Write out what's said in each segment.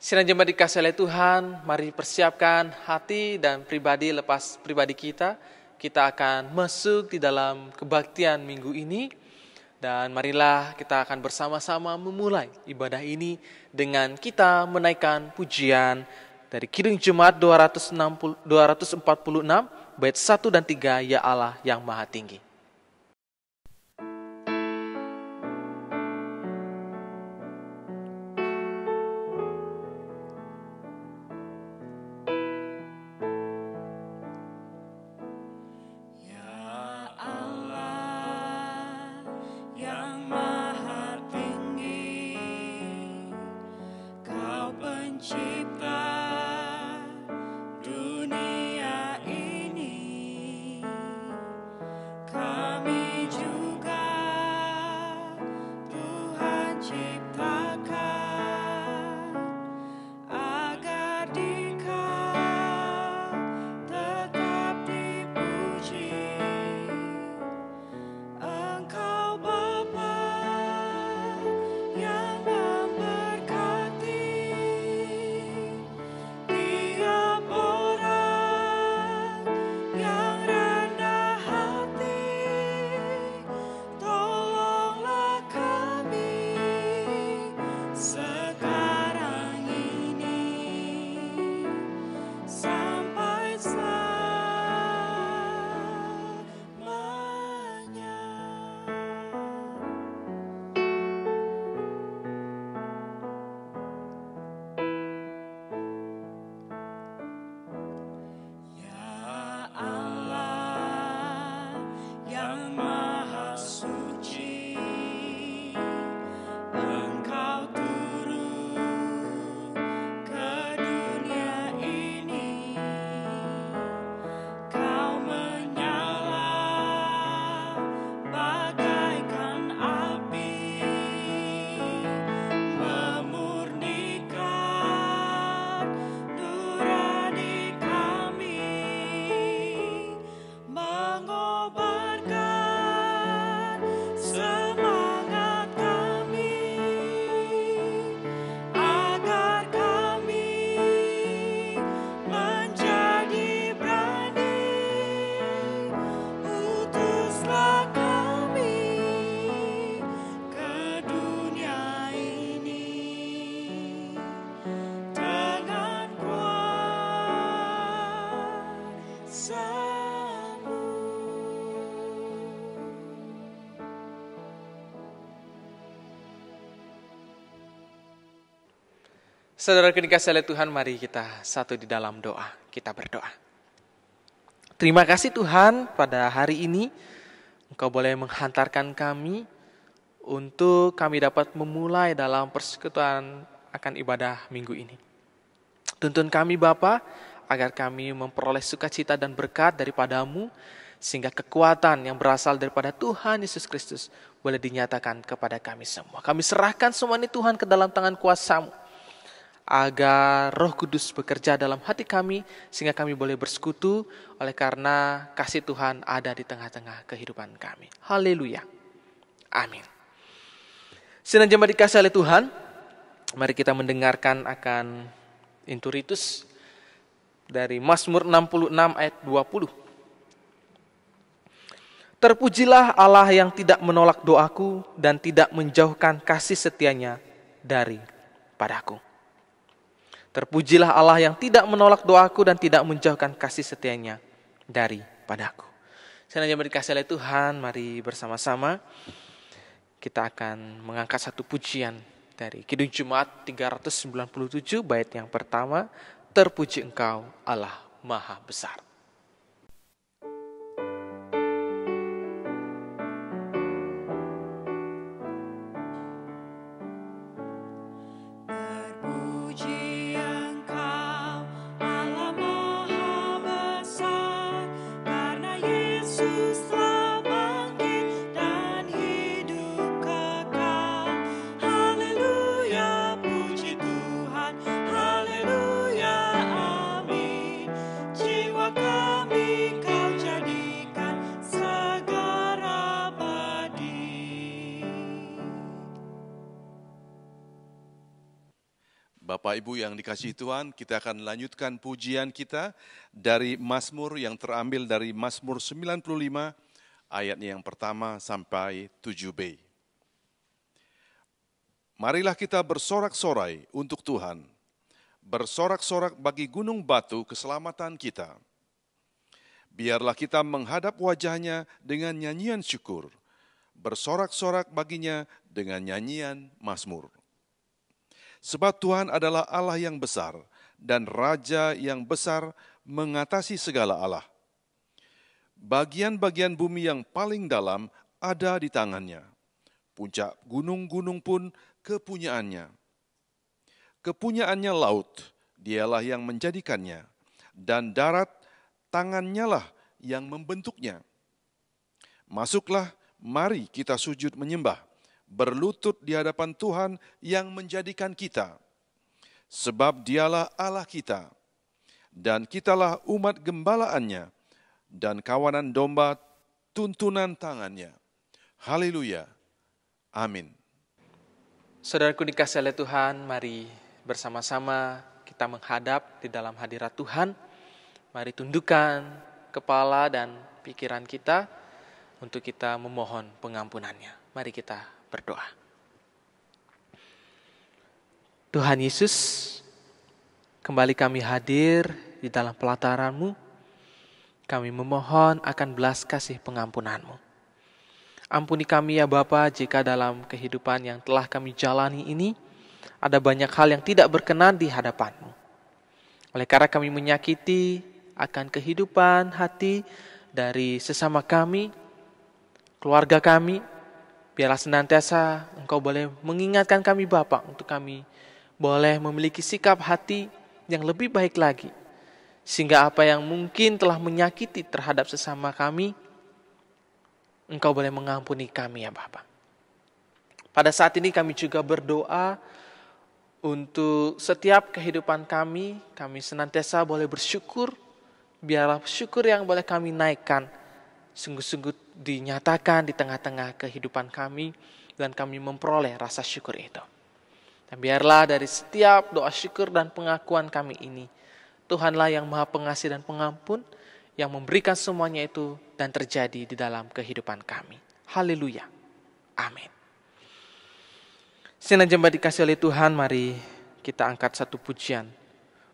Sidang jemaat dikasih oleh Tuhan, mari persiapkan hati dan pribadi lepas pribadi kita. Kita akan masuk di dalam kebaktian minggu ini. Dan marilah kita akan bersama-sama memulai ibadah ini dengan kita menaikkan pujian dari Kidung Jemaat 246, bait 1 dan 3, Ya Allah yang Maha Tinggi. Saudara dikasih oleh Tuhan, mari kita satu di dalam doa. Kita berdoa. Terima kasih Tuhan, pada hari ini Engkau boleh menghantarkan kami untuk kami dapat memulai dalam persekutuan akan ibadah minggu ini. Tuntun kami Bapa, agar kami memperoleh sukacita dan berkat daripada-Mu, sehingga kekuatan yang berasal daripada Tuhan Yesus Kristus boleh dinyatakan kepada kami semua. Kami serahkan semua ini Tuhan ke dalam tangan kuasa-Mu, agar Roh Kudus bekerja dalam hati kami, sehingga kami boleh bersekutu oleh karena kasih Tuhan ada di tengah-tengah kehidupan kami. Haleluya. Amin. Sidang jemaat dikasih oleh Tuhan, mari kita mendengarkan akan inturitus dari Mazmur 66 ayat 20. Terpujilah Allah yang tidak menolak doaku dan tidak menjauhkan kasih setianya daripadaku. Terpujilah Allah yang tidak menolak doaku dan tidak menjauhkan kasih setianya daripadaku. Senang jemaat dikasih oleh Tuhan, mari bersama-sama kita akan mengangkat satu pujian dari Kidung Jemaat 397 bait yang pertama, Terpuji Engkau Allah Maha Besar. Haleluya, amin. Jiwa Bapak Ibu yang dikasihi Tuhan, kita akan lanjutkan pujian kita dari Mazmur yang terambil dari Mazmur 95 ayatnya yang pertama sampai 7b. Marilah kita bersorak-sorai untuk Tuhan, bersorak-sorak bagi gunung batu keselamatan kita. Biarlah kita menghadap wajahnya dengan nyanyian syukur, bersorak-sorak baginya dengan nyanyian mazmur. Sebab Tuhan adalah Allah yang besar dan Raja yang besar mengatasi segala Allah. Bagian-bagian bumi yang paling dalam ada di tangannya. Puncak gunung-gunung pun kepunyaannya. Kepunyaannya laut, dialah yang menjadikannya. Dan darat, tangannya lah yang membentuknya. Masuklah, mari kita sujud menyembah. Berlutut di hadapan Tuhan yang menjadikan kita. Sebab dialah Allah kita, dan kitalah umat gembalaannya, dan kawanan domba tuntunan tangannya. Haleluya. Amin. Saudaraku dikasihi oleh Tuhan, mari bersama-sama kita menghadap di dalam hadirat Tuhan. Mari tundukkan kepala dan pikiran kita untuk kita memohon pengampunannya. Mari kita berdoa. Tuhan Yesus, kembali kami hadir di dalam pelataran-Mu. Kami memohon akan belas kasih pengampunan-Mu. Ampuni kami ya Bapa jika dalam kehidupan yang telah kami jalani ini ada banyak hal yang tidak berkenan di hadapan-Mu. Oleh karena kami menyakiti akan kehidupan hati dari sesama kami, keluarga kami, biarlah senantiasa Engkau boleh mengingatkan kami Bapa untuk kami boleh memiliki sikap hati yang lebih baik lagi. Sehingga apa yang mungkin telah menyakiti terhadap sesama kami, Engkau boleh mengampuni kami ya Bapa. Pada saat ini kami juga berdoa untuk setiap kehidupan kami senantiasa boleh bersyukur. Biarlah syukur yang boleh kami naikkan sungguh-sungguh dinyatakan di tengah-tengah kehidupan kami dan kami memperoleh rasa syukur itu. Dan biarlah dari setiap doa syukur dan pengakuan kami ini, Tuhanlah yang Maha Pengasih dan Pengampun yang memberikan semuanya itu dan terjadi di dalam kehidupan kami. Haleluya. Amin. Sinar jemaat dikasihi oleh Tuhan, mari kita angkat satu pujian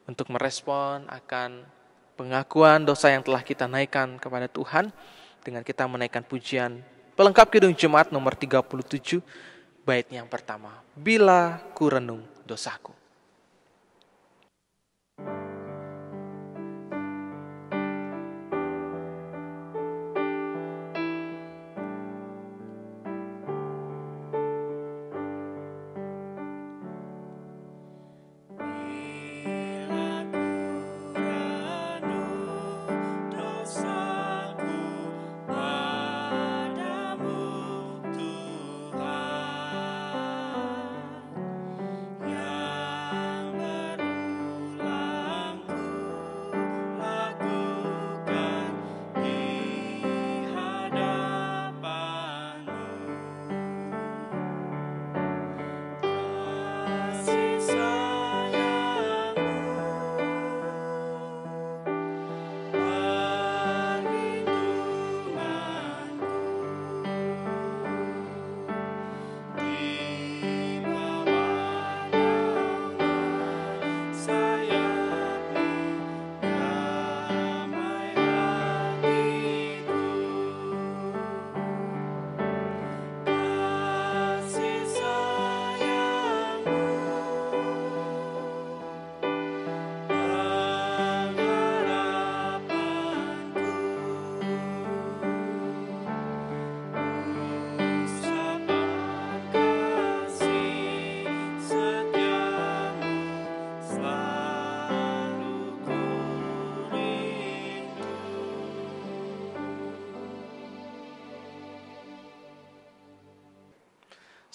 untuk merespon akan pengakuan dosa yang telah kita naikkan kepada Tuhan. Dengan kita menaikkan pujian pelengkap Kidung Jemaat nomor 37, bait yang pertama. Bila ku renung dosaku.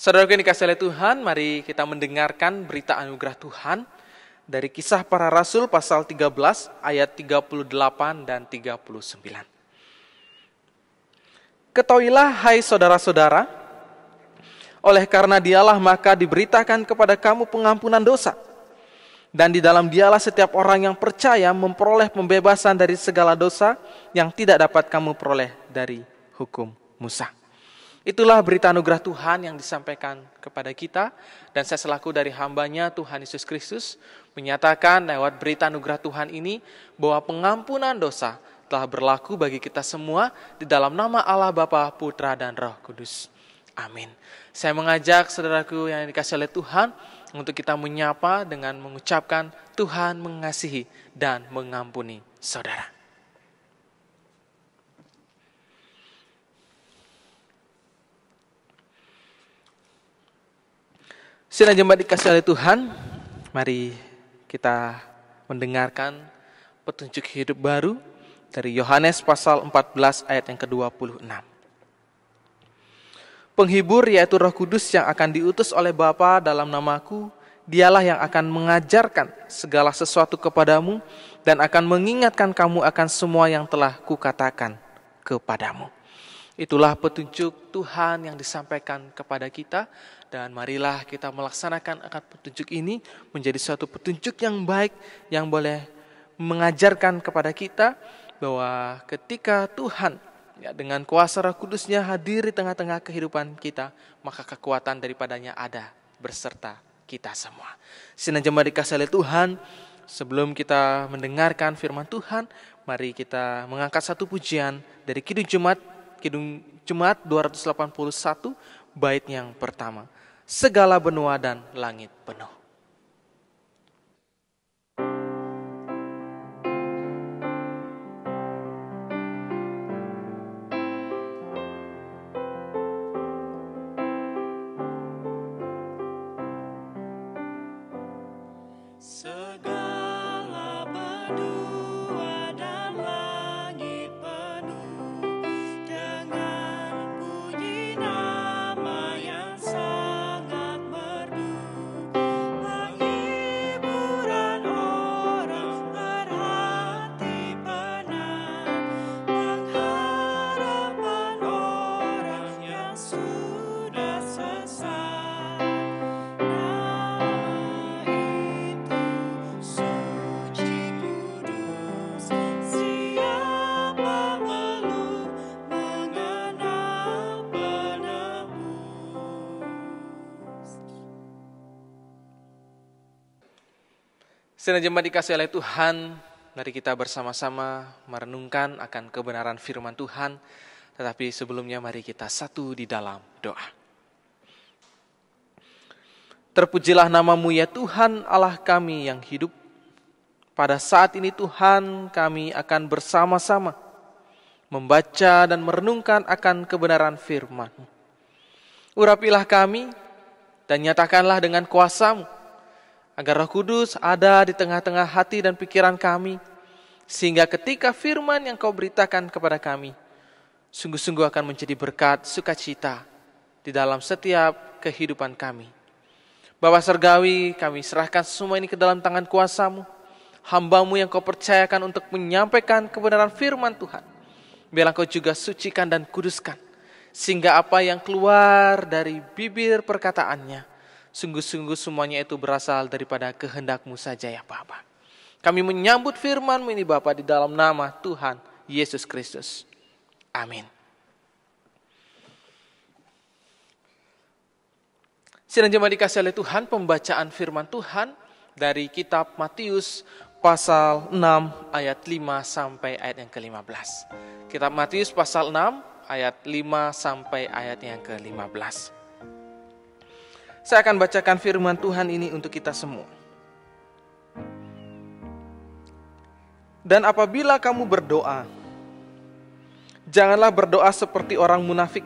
Saudara yang dikasihi oleh Tuhan, mari kita mendengarkan berita anugerah Tuhan dari Kisah Para Rasul pasal 13 ayat 38 dan 39. Ketahuilah hai saudara-saudara, oleh karena dialah maka diberitakan kepada kamu pengampunan dosa. Dan di dalam Dialah setiap orang yang percaya memperoleh pembebasan dari segala dosa yang tidak dapat kamu peroleh dari hukum Musa. Itulah berita anugerah Tuhan yang disampaikan kepada kita. Dan saya selaku dari hambanya Tuhan Yesus Kristus menyatakan lewat berita anugerah Tuhan ini bahwa pengampunan dosa telah berlaku bagi kita semua di dalam nama Allah Bapa, Putra, dan Roh Kudus. Amin. Saya mengajak saudaraku yang dikasihi oleh Tuhan untuk kita menyapa dengan mengucapkan Tuhan mengasihi dan mengampuni saudara. Sidang jemaat dikasihi oleh Tuhan, mari kita mendengarkan petunjuk hidup baru dari Yohanes pasal 14 ayat yang ke-26. Penghibur yaitu Roh Kudus yang akan diutus oleh Bapa dalam namaku, Dialah yang akan mengajarkan segala sesuatu kepadamu dan akan mengingatkan kamu akan semua yang telah kukatakan kepadamu. Itulah petunjuk Tuhan yang disampaikan kepada kita, dan marilah kita melaksanakan akan petunjuk ini menjadi suatu petunjuk yang baik yang boleh mengajarkan kepada kita bahwa ketika Tuhan dengan kuasa Roh Kudusnya hadir di tengah-tengah kehidupan kita, maka kekuatan daripadanya ada berserta kita semua. Sidang jemaat dikasihi oleh Tuhan, sebelum kita mendengarkan firman Tuhan, mari kita mengangkat satu pujian dari Kidung Jemaat 281 bait yang pertama. Segala benua dan langit penuh. Sidang jemaat dikasihi oleh Tuhan, mari kita bersama-sama merenungkan akan kebenaran firman Tuhan. Tetapi sebelumnya mari kita satu di dalam doa. Terpujilah nama-Mu ya Tuhan Allah kami yang hidup. Pada saat ini Tuhan kami akan bersama-sama membaca dan merenungkan akan kebenaran firman-Mu. Urapilah kami dan nyatakanlah dengan kuasa-Mu, agar Roh Kudus ada di tengah-tengah hati dan pikiran kami, sehingga ketika firman yang Kau beritakan kepada kami, sungguh-sungguh akan menjadi berkat sukacita di dalam setiap kehidupan kami. Bapa Surgawi, kami serahkan semua ini ke dalam tangan kuasa-Mu, hamba-Mu yang Kau percayakan untuk menyampaikan kebenaran firman Tuhan. Biarlah Kau juga sucikan dan kuduskan, sehingga apa yang keluar dari bibir perkataannya, sungguh-sungguh semuanya itu berasal daripada kehendak-Mu saja ya Bapa. Kami menyambut firman-Mu ini Bapa di dalam nama Tuhan Yesus Kristus. Amin. Sidang jemaat dikasihi oleh Tuhan, pembacaan firman Tuhan dari kitab Matius pasal 6 ayat 5 sampai ayat yang ke-15. Kitab Matius pasal 6 ayat 5 sampai ayat yang ke-15. Saya akan bacakan firman Tuhan ini untuk kita semua. Dan apabila kamu berdoa, janganlah berdoa seperti orang munafik.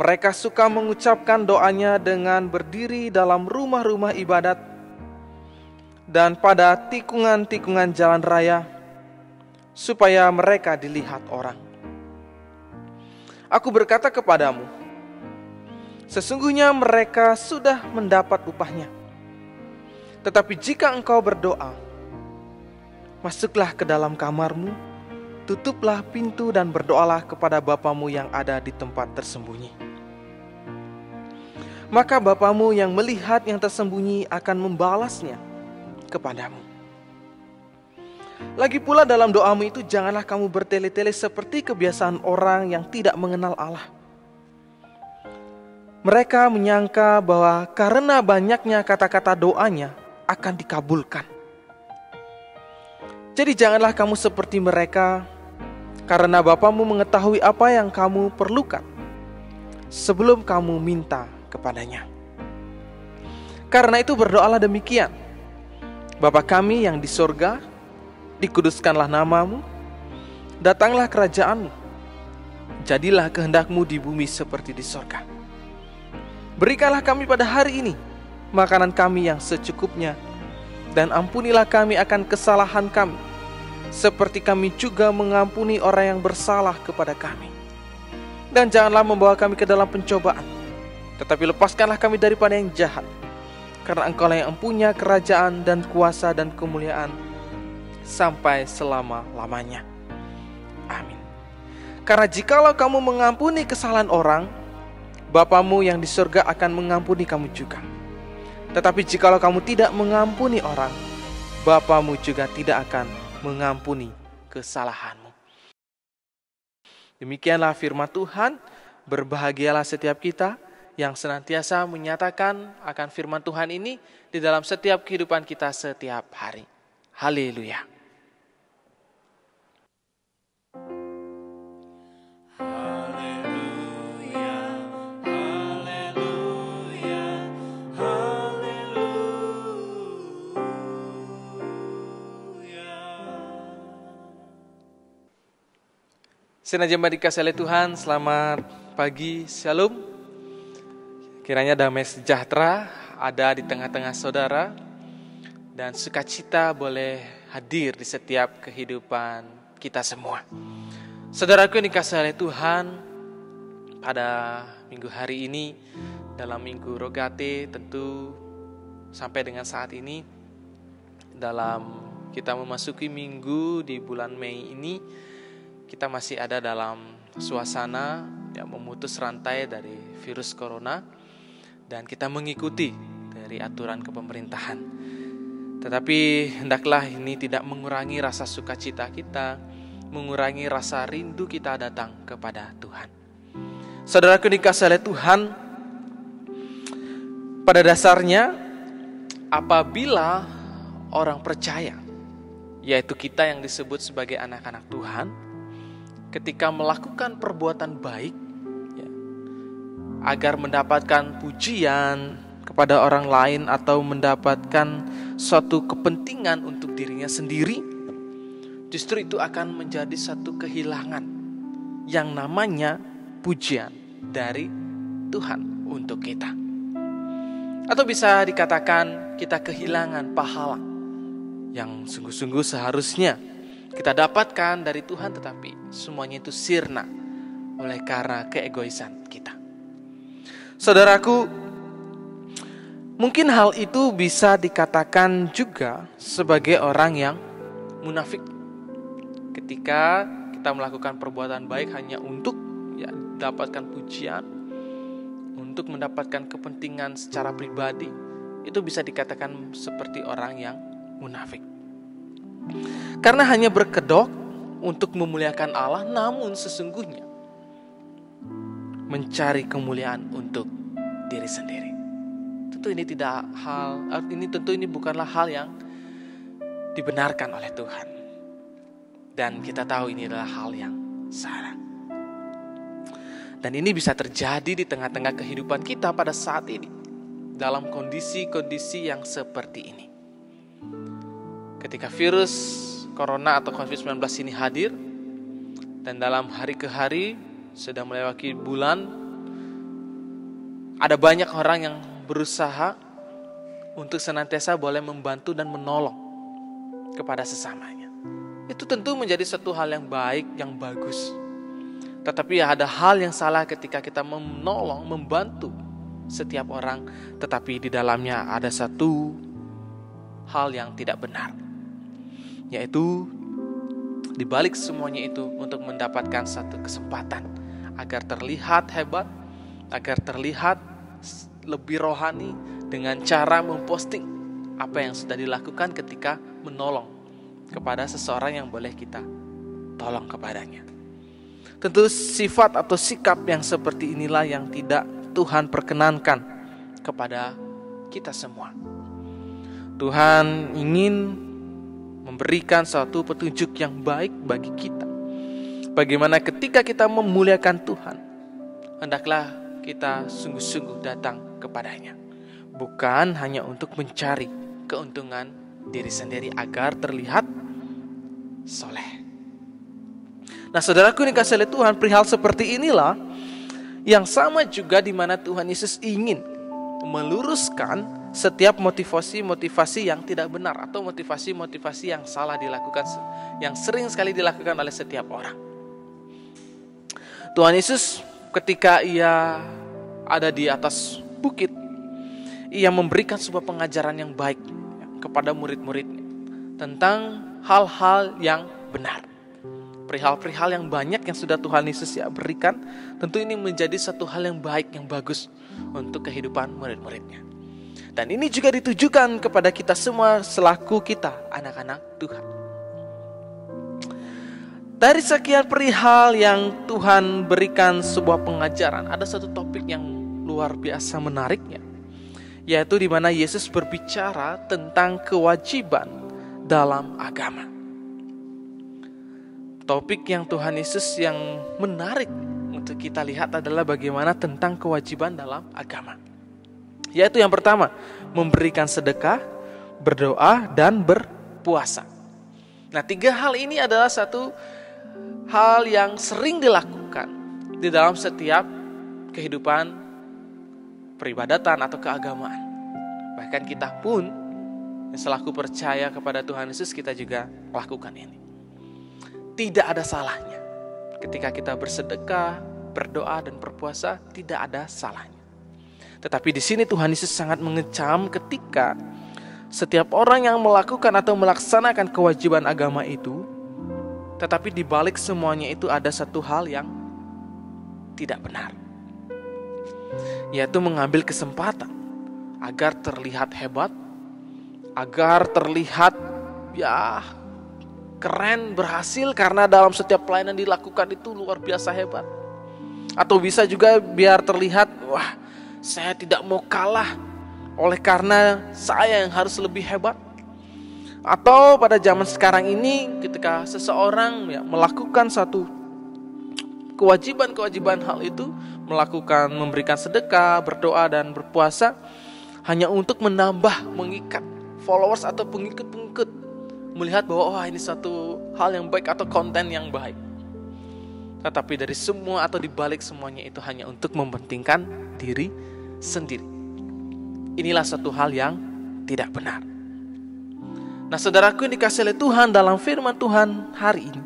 Mereka suka mengucapkan doanya dengan berdiri dalam rumah-rumah ibadat dan pada tikungan-tikungan jalan raya, supaya mereka dilihat orang. Aku berkata kepadamu, sesungguhnya mereka sudah mendapat upahnya. Tetapi jika engkau berdoa, masuklah ke dalam kamarmu, tutuplah pintu dan berdoalah kepada Bapamu yang ada di tempat tersembunyi. maka Bapamu yang melihat yang tersembunyi akan membalasnya kepadamu. Lagi pula dalam doamu itu janganlah kamu bertele-tele seperti kebiasaan orang yang tidak mengenal Allah. Mereka menyangka bahwa karena banyaknya kata-kata doanya akan dikabulkan. Jadi janganlah kamu seperti mereka, karena Bapamu mengetahui apa yang kamu perlukan sebelum kamu minta kepadanya. Karena itu berdoalah demikian: Bapa kami yang di sorga, dikuduskanlah namamu, datanglah kerajaanmu, jadilah kehendakmu di bumi seperti di sorga. Berikanlah kami pada hari ini makanan kami yang secukupnya, dan ampunilah kami akan kesalahan kami, seperti kami juga mengampuni orang yang bersalah kepada kami. Dan janganlah membawa kami ke dalam pencobaan, tetapi lepaskanlah kami daripada yang jahat. Karena Engkau yang punya kerajaan dan kuasa dan kemuliaan sampai selama-lamanya. Amin. Karena jikalau kamu mengampuni kesalahan orang, Bapamu yang di surga akan mengampuni kamu juga. Tetapi jikalau kamu tidak mengampuni orang, Bapamu juga tidak akan mengampuni kesalahanmu. Demikianlah firman Tuhan. Berbahagialah setiap kita yang senantiasa menyatakan akan firman Tuhan ini di dalam setiap kehidupan kita setiap hari. Haleluya. Senajamba dikasih oleh Tuhan, selamat pagi, shalom. Kiranya damai sejahtera ada di tengah-tengah saudara, dan sukacita boleh hadir di setiap kehidupan kita semua. Saudaraku yang dikasih oleh Tuhan, pada minggu hari ini, dalam minggu Rogate, tentu sampai dengan saat ini, dalam kita memasuki minggu di bulan Mei ini, kita masih ada dalam suasana yang memutus rantai dari virus corona, dan kita mengikuti dari aturan kepemerintahan. Tetapi hendaklah ini tidak mengurangi rasa sukacita kita, mengurangi rasa rindu kita datang kepada Tuhan. Saudaraku dikasih oleh Tuhan, pada dasarnya apabila orang percaya, yaitu kita yang disebut sebagai anak-anak Tuhan, ketika melakukan perbuatan baik, ya, agar mendapatkan pujian kepada orang lain atau mendapatkan suatu kepentingan untuk dirinya sendiri, justru itu akan menjadi satu kehilangan yang namanya pujian dari Tuhan untuk kita. Atau bisa dikatakan kita kehilangan pahala yang sungguh-sungguh seharusnya kita dapatkan dari Tuhan, tetapi semuanya itu sirna oleh karena keegoisan kita. Saudaraku, mungkin hal itu bisa dikatakan juga sebagai orang yang munafik. Ketika kita melakukan perbuatan baik hanya untuk dapatkan pujian, untuk mendapatkan kepentingan secara pribadi, itu bisa dikatakan seperti orang yang munafik. Karena hanya berkedok untuk memuliakan Allah, namun sesungguhnya mencari kemuliaan untuk diri sendiri. Tentu ini bukanlah hal yang dibenarkan oleh Tuhan. Dan kita tahu ini adalah hal yang salah. Dan ini bisa terjadi di tengah-tengah kehidupan kita pada saat ini, dalam kondisi-kondisi yang seperti ini. Ketika virus corona atau COVID-19 ini hadir, dan dalam hari ke hari sudah melewati bulan, ada banyak orang yang berusaha untuk senantiasa boleh membantu dan menolong kepada sesamanya. Itu tentu menjadi satu hal yang baik, yang bagus. Tetapi ada hal yang salah ketika kita menolong, membantu setiap orang, tetapi di dalamnya ada satu hal yang tidak benar, yaitu di balik semuanya itu untuk mendapatkan satu kesempatan agar terlihat hebat, agar terlihat lebih rohani dengan cara memposting apa yang sudah dilakukan ketika menolong kepada seseorang yang boleh kita tolong kepadanya. Tentu sifat atau sikap yang seperti inilah yang tidak Tuhan perkenankan kepada kita semua. Tuhan ingin memberikan suatu petunjuk yang baik bagi kita. Bagaimana ketika kita memuliakan Tuhan, hendaklah kita sungguh-sungguh datang kepadanya. Bukan hanya untuk mencari keuntungan diri sendiri agar terlihat soleh. Nah, saudaraku yang dikasihi oleh Tuhan, perihal seperti inilah yang sama juga di mana Tuhan Yesus ingin meluruskan setiap motivasi-motivasi yang tidak benar atau motivasi-motivasi yang salah dilakukan, yang sering sekali dilakukan oleh setiap orang. Tuhan Yesus ketika ia ada di atas bukit, ia memberikan sebuah pengajaran yang baik kepada murid-muridnya tentang hal-hal yang benar. Perihal-perihal yang banyak yang sudah Tuhan Yesus berikan, tentu ini menjadi satu hal yang baik, yang bagus untuk kehidupan murid-muridnya. Dan ini juga ditujukan kepada kita semua selaku kita, anak-anak Tuhan. Dari sekian perihal yang Tuhan berikan sebuah pengajaran, ada satu topik yang luar biasa menariknya, yaitu di mana Yesus berbicara tentang kewajiban dalam agama. Topik yang Tuhan Yesus yang menarik untuk kita lihat adalah bagaimana tentang kewajiban dalam agama. Yaitu yang pertama, memberikan sedekah, berdoa, dan berpuasa. Nah, 3 hal ini adalah satu hal yang sering dilakukan di dalam setiap kehidupan peribadatan atau keagamaan. Bahkan kita pun yang selaku percaya kepada Tuhan Yesus, kita juga lakukan ini. Tidak ada salahnya ketika kita bersedekah, berdoa, dan berpuasa, tidak ada salahnya. Tetapi di sini Tuhan Yesus sangat mengecam ketika setiap orang yang melakukan atau melaksanakan kewajiban agama itu, tetapi di balik semuanya itu ada satu hal yang tidak benar, yaitu mengambil kesempatan agar terlihat hebat, agar terlihat keren, berhasil karena dalam setiap pelayanan dilakukan itu luar biasa hebat. Atau bisa juga biar terlihat, wah, saya tidak mau kalah oleh karena saya yang harus lebih hebat. Atau pada zaman sekarang ini ketika seseorang melakukan satu kewajiban hal itu, memberikan sedekah, berdoa, dan berpuasa hanya untuk mengikat followers atau pengikut-pengikut, melihat bahwa ini satu hal yang baik atau konten yang baik. Tetapi dari semua atau dibalik semuanya itu hanya untuk mementingkan diri sendiri. Inilah satu hal yang tidak benar. Nah, saudaraku yang dikasihi oleh Tuhan, dalam firman Tuhan hari ini,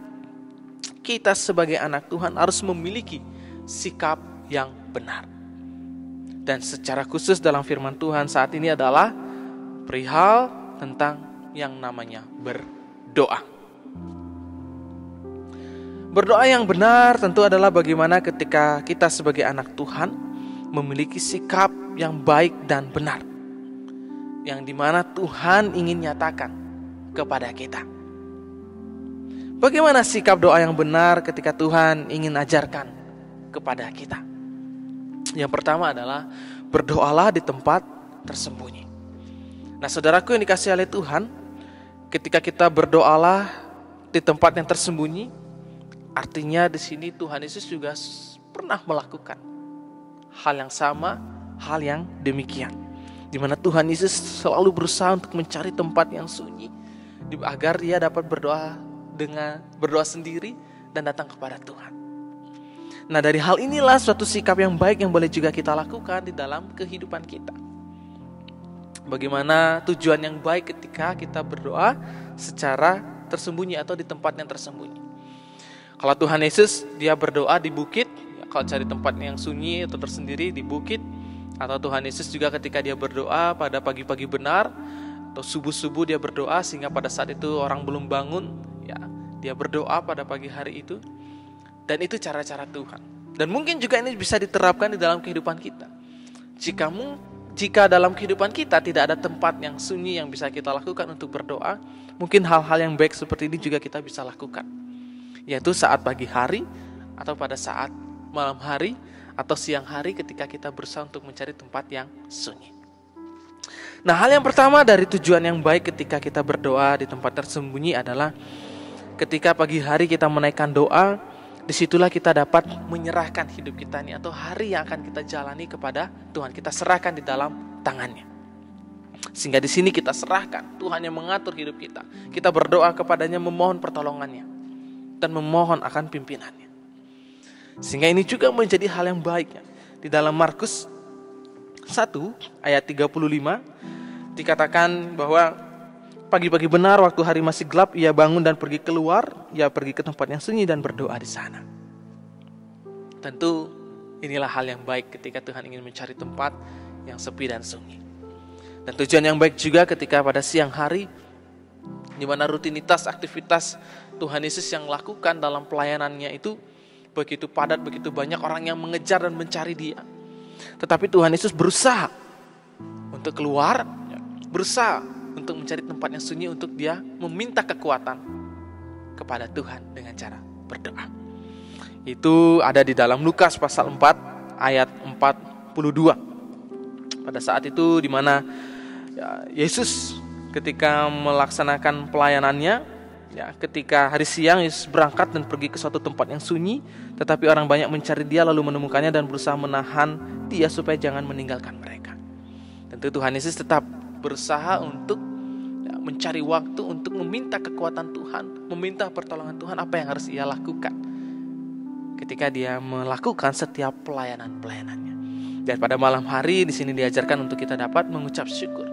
kita sebagai anak Tuhan harus memiliki sikap yang benar. Dan secara khusus dalam firman Tuhan saat ini adalah perihal tentang yang namanya berdoa. Berdoa yang benar tentu adalah bagaimana ketika kita sebagai anak Tuhan memiliki sikap yang baik dan benar, yang dimana Tuhan ingin nyatakan kepada kita. Bagaimana sikap doa yang benar ketika Tuhan ingin ajarkan kepada kita? Yang pertama adalah berdoalah di tempat tersembunyi. Nah, saudaraku yang dikasihi oleh Tuhan, ketika kita berdoalah di tempat yang tersembunyi, artinya di sini Tuhan Yesus juga pernah melakukan hal yang sama, hal yang demikian, di mana Tuhan Yesus selalu berusaha untuk mencari tempat yang sunyi agar dia dapat berdoa sendiri dan datang kepada Tuhan. Nah, dari hal inilah suatu sikap yang baik yang boleh juga kita lakukan di dalam kehidupan kita. Bagaimana tujuan yang baik ketika kita berdoa secara tersembunyi atau di tempat yang tersembunyi. Kalau Tuhan Yesus dia berdoa di bukit, kalau cari tempat yang sunyi atau tersendiri di bukit, atau Tuhan Yesus juga ketika dia berdoa pada pagi-pagi benar atau subuh-subuh dia berdoa sehingga pada saat itu orang belum bangun, dia berdoa pada pagi hari itu. Dan itu cara-cara Tuhan. Dan mungkin juga ini bisa diterapkan di dalam kehidupan kita. Jika dalam kehidupan kita tidak ada tempat yang sunyi yang bisa kita lakukan untuk berdoa, mungkin hal-hal yang baik seperti ini juga kita bisa lakukan, yaitu saat pagi hari, atau pada saat malam hari, atau siang hari ketika kita berusaha untuk mencari tempat yang sunyi. Nah, hal yang pertama dari tujuan yang baik ketika kita berdoa di tempat tersembunyi adalah ketika pagi hari kita menaikkan doa, disitulah kita dapat menyerahkan hidup kita ini atau hari yang akan kita jalani kepada Tuhan. Kita serahkan di dalam tangannya. Sehingga di sini kita serahkan, Tuhan yang mengatur hidup kita. Kita berdoa kepadanya, memohon pertolongannya dan memohon akan pimpinannya. Sehingga ini juga menjadi hal yang baik. Di dalam Markus 1 ayat 35 dikatakan bahwa pagi-pagi benar waktu hari masih gelap, ia bangun dan pergi keluar, ia pergi ke tempat yang sunyi dan berdoa di sana. Tentu inilah hal yang baik ketika Tuhan ingin mencari tempat yang sepi dan sunyi. Dan tujuan yang baik juga ketika pada siang hari, di mana rutinitas aktivitas Tuhan Yesus yang lakukan dalam pelayanannya itu begitu padat, begitu banyak orang yang mengejar dan mencari Dia. Tetapi Tuhan Yesus berusaha untuk keluar, berusaha untuk mencari tempat yang sunyi untuk Dia meminta kekuatan kepada Tuhan dengan cara berdoa. Itu ada di dalam Lukas pasal 4 ayat 42. Pada saat itu di mana Yesus ketika melaksanakan pelayanannya, ketika hari siang Yesus berangkat dan pergi ke suatu tempat yang sunyi, tetapi orang banyak mencari Dia lalu menemukannya dan berusaha menahan Dia supaya jangan meninggalkan mereka. Tentu Tuhan Yesus tetap berusaha untuk mencari waktu untuk meminta kekuatan Tuhan, meminta pertolongan Tuhan apa yang harus Ia lakukan ketika Dia melakukan setiap pelayanannya. Dan pada malam hari di sini diajarkan untuk kita dapat mengucap syukur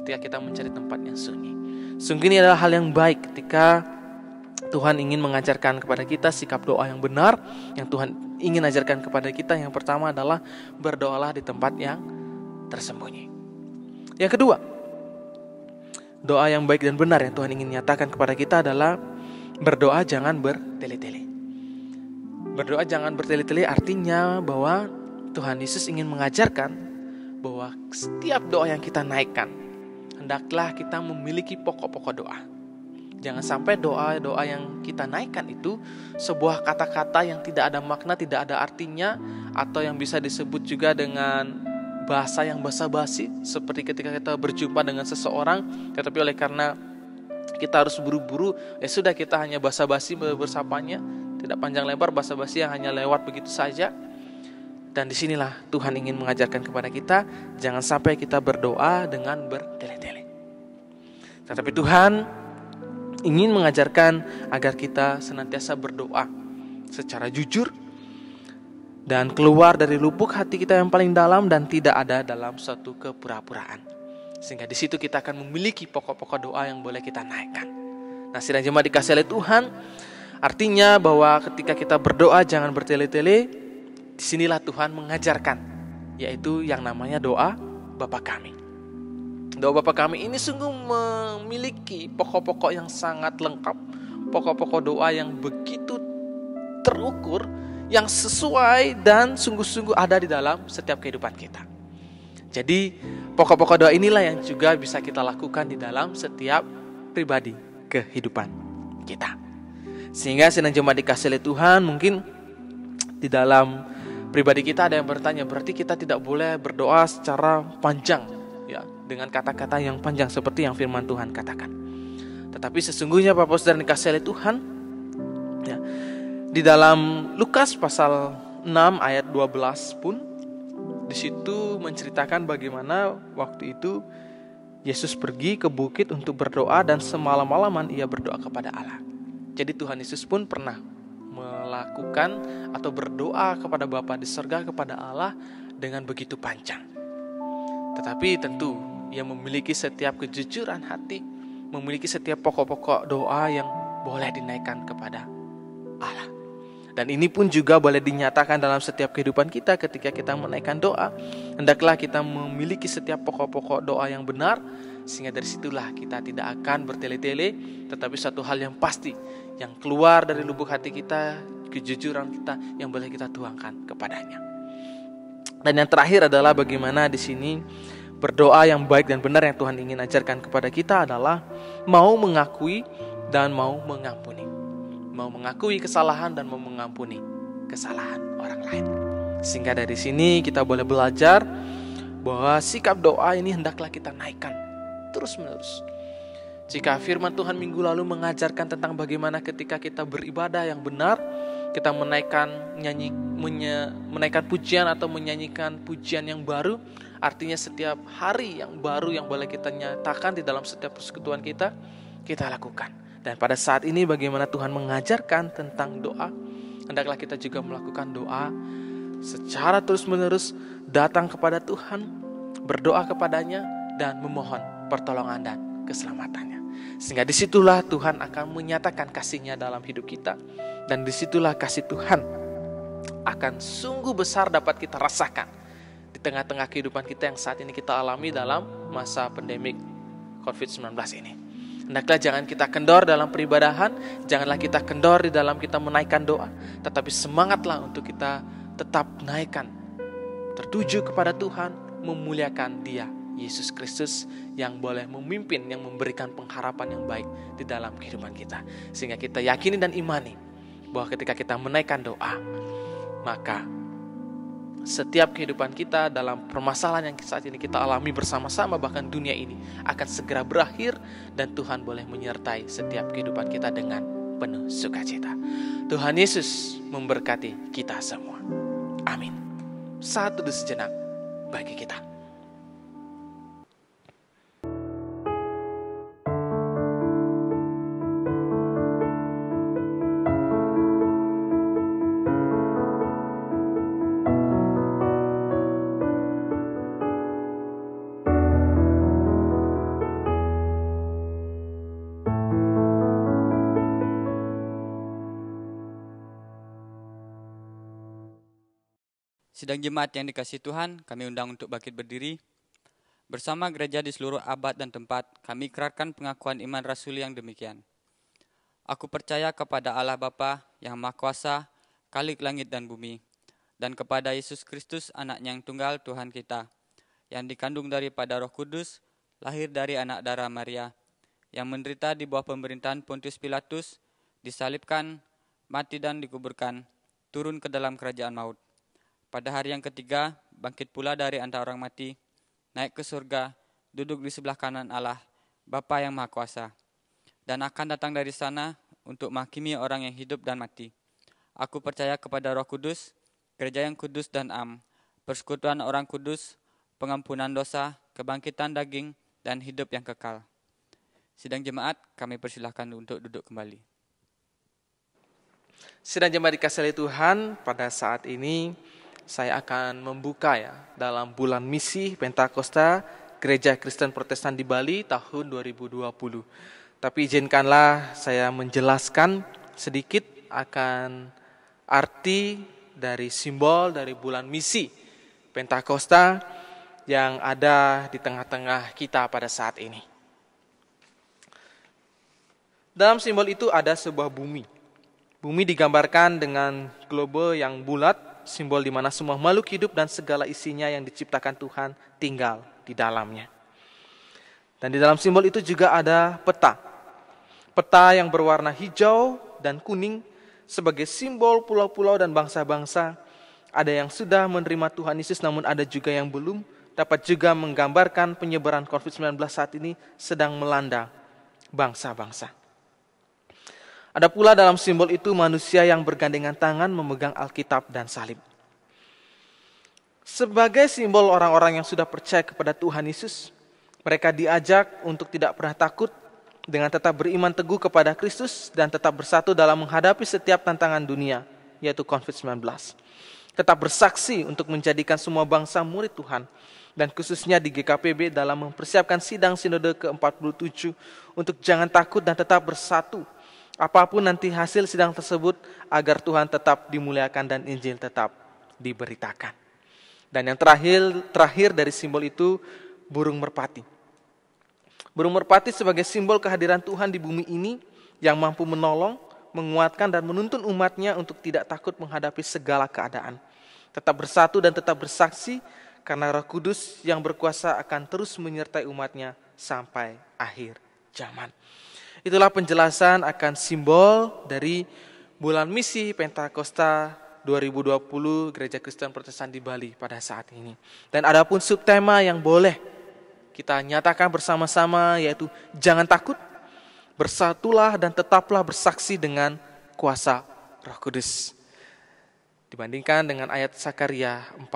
ketika kita mencari tempat yang sunyi. Sungguh ini adalah hal yang baik ketika Tuhan ingin mengajarkan kepada kita sikap doa yang benar, yang Tuhan ingin ajarkan kepada kita. Yang pertama adalah berdoalah di tempat yang tersembunyi. Yang kedua, doa yang baik dan benar yang Tuhan ingin nyatakan kepada kita adalah berdoa jangan bertele-tele. Berdoa jangan bertele-tele artinya bahwa Tuhan Yesus ingin mengajarkan bahwa setiap doa yang kita naikkan, hendaklah kita memiliki pokok-pokok doa. Jangan sampai doa-doa yang kita naikkan itu sebuah kata-kata yang tidak ada makna, tidak ada artinya, atau yang bisa disebut juga dengan bahasa yang basa-basi, seperti ketika kita berjumpa dengan seseorang, tetapi oleh karena kita harus buru-buru, ya sudah kita hanya basa-basi bersapanya, tidak panjang lebar, basa-basi yang hanya lewat begitu saja. Dan disinilah Tuhan ingin mengajarkan kepada kita, jangan sampai kita berdoa dengan bertele-tele. Tetapi Tuhan ingin mengajarkan agar kita senantiasa berdoa secara jujur dan keluar dari lubuk hati kita yang paling dalam dan tidak ada dalam suatu kepura-puraan. Sehingga di situ kita akan memiliki pokok-pokok doa yang boleh kita naikkan. Nah, sidang jemaat dikasih oleh Tuhan, artinya bahwa ketika kita berdoa jangan bertele-tele. Disinilah Tuhan mengajarkan, yaitu yang namanya doa Bapa Kami. Doa Bapa Kami ini sungguh memiliki pokok-pokok yang sangat lengkap, pokok-pokok doa yang begitu terukur, yang sesuai dan sungguh-sungguh ada di dalam setiap kehidupan kita. Jadi pokok-pokok doa inilah yang juga bisa kita lakukan di dalam setiap pribadi kehidupan kita. Sehingga sidang jemaat dikasih oleh Tuhan, mungkin di dalam pribadi kita ada yang bertanya, berarti kita tidak boleh berdoa secara panjang, ya, dengan kata-kata yang panjang seperti yang firman Tuhan katakan. Tetapi sesungguhnya Bapak Saudara dikasih oleh Tuhan, ya, di dalam Lukas pasal 6 ayat 12 pun di situ menceritakan bagaimana waktu itu Yesus pergi ke bukit untuk berdoa dan semalam-malaman ia berdoa kepada Allah. Jadi Tuhan Yesus pun pernah melakukan atau berdoa kepada Bapa di surga, kepada Allah dengan begitu panjang. Tetapi tentu ia memiliki setiap kejujuran hati, memiliki setiap pokok-pokok doa yang boleh dinaikkan kepada Allah. Dan ini pun juga boleh dinyatakan dalam setiap kehidupan kita ketika kita menaikkan doa. Hendaklah kita memiliki setiap pokok-pokok doa yang benar, sehingga dari situlah kita tidak akan bertele-tele, tetapi satu hal yang pasti, yang keluar dari lubuk hati kita, kejujuran kita yang boleh kita tuangkan kepadanya. Dan yang terakhir adalah bagaimana di sini berdoa yang baik dan benar yang Tuhan ingin ajarkan kepada kita adalah mau mengakui dan mau mengampuni. Mau mengakui kesalahan dan mau mengampuni kesalahan orang lain. Sehingga dari sini kita boleh belajar bahwa sikap doa ini hendaklah kita naikkan terus-menerus. Jika firman Tuhan minggu lalu mengajarkan tentang bagaimana ketika kita beribadah yang benar, kita menaikkan pujian atau menyanyikan pujian yang baru, artinya setiap hari yang baru yang boleh kita nyatakan di dalam setiap persekutuan kita lakukan. Dan pada saat ini bagaimana Tuhan mengajarkan tentang doa, hendaklah kita juga melakukan doa secara terus-menerus, datang kepada Tuhan, berdoa kepadanya, dan memohon pertolongan dan keselamatannya. Sehingga disitulah Tuhan akan menyatakan kasih-Nya dalam hidup kita. Dan disitulah kasih Tuhan akan sungguh besar dapat kita rasakan di tengah-tengah kehidupan kita yang saat ini kita alami dalam masa pandemik COVID-19 ini. Hendaklah jangan kita kendor dalam peribadahan, janganlah kita kendor di dalam kita menaikkan doa, tetapi semangatlah untuk kita tetap naikkan, tertuju kepada Tuhan, memuliakan Dia, Yesus Kristus, yang boleh memimpin, yang memberikan pengharapan yang baik di dalam kehidupan kita. Sehingga kita yakini dan imani bahwa ketika kita menaikkan doa, maka setiap kehidupan kita dalam permasalahan yang saat ini kita alami bersama-sama, bahkan dunia ini akan segera berakhir, dan Tuhan boleh menyertai setiap kehidupan kita dengan penuh sukacita. Tuhan Yesus memberkati kita semua. Amin. Satu sejenak bagi kita. Sidang jemaat yang dikasihi Tuhan, kami undang untuk bangkit berdiri. Bersama gereja di seluruh abad dan tempat, kami ikrarkan pengakuan iman rasuli yang demikian. Aku percaya kepada Allah Bapa yang Maha Kuasa, Khalik langit dan bumi, dan kepada Yesus Kristus, Anak-Nya yang tunggal Tuhan kita, yang dikandung daripada Roh Kudus, lahir dari anak darah Maria, yang menderita di bawah pemerintahan Pontius Pilatus, disalibkan, mati dan dikuburkan, turun ke dalam kerajaan maut. Pada hari yang ketiga, bangkit pula dari antara orang mati, naik ke surga, duduk di sebelah kanan Allah, Bapa yang Maha Kuasa, dan akan datang dari sana untuk menghakimi orang yang hidup dan mati. Aku percaya kepada Roh Kudus, gereja yang kudus dan persekutuan orang kudus, pengampunan dosa, kebangkitan daging, dan hidup yang kekal. Sidang jemaat, kami persilahkan untuk duduk kembali. Sidang jemaat dikasihi Tuhan, pada saat ini saya akan membuka dalam bulan misi Pentakosta Gereja Kristen Protestan di Bali tahun 2020. Tapi izinkanlah saya menjelaskan sedikit akan arti dari simbol dari bulan misi Pentakosta yang ada di tengah-tengah kita pada saat ini. Dalam simbol itu ada sebuah bumi. Bumi digambarkan dengan globe yang bulat, simbol di mana semua makhluk hidup dan segala isinya yang diciptakan Tuhan tinggal di dalamnya. Dan di dalam simbol itu juga ada peta. Peta yang berwarna hijau dan kuning sebagai simbol pulau-pulau dan bangsa-bangsa. Ada yang sudah menerima Tuhan Yesus, namun ada juga yang belum. Dapat juga menggambarkan penyebaran COVID-19 saat ini sedang melanda bangsa-bangsa. Ada pula dalam simbol itu manusia yang bergandengan tangan memegang Alkitab dan salib. Sebagai simbol orang-orang yang sudah percaya kepada Tuhan Yesus, mereka diajak untuk tidak pernah takut dengan tetap beriman teguh kepada Kristus dan tetap bersatu dalam menghadapi setiap tantangan dunia, yaitu COVID-19. Tetap bersaksi untuk menjadikan semua bangsa murid Tuhan, dan khususnya di GKPB dalam mempersiapkan sidang sinode ke-47 untuk jangan takut dan tetap bersatu apapun nanti hasil sidang tersebut, agar Tuhan tetap dimuliakan dan Injil tetap diberitakan. Dan yang terakhir dari simbol itu, burung merpati. Burung merpati sebagai simbol kehadiran Tuhan di bumi ini yang mampu menolong, menguatkan dan menuntun umatnya untuk tidak takut menghadapi segala keadaan. tetap bersatu dan tetap bersaksi, karena Roh Kudus yang berkuasa akan terus menyertai umatnya sampai akhir zaman. Itulah penjelasan akan simbol dari bulan misi Pentakosta 2020 Gereja Kristen Protestan di Bali pada saat ini. Dan adapun subtema yang boleh kita nyatakan bersama-sama yaitu jangan takut, bersatulah dan tetaplah bersaksi dengan kuasa Roh Kudus. Dibandingkan dengan ayat Sakaria 4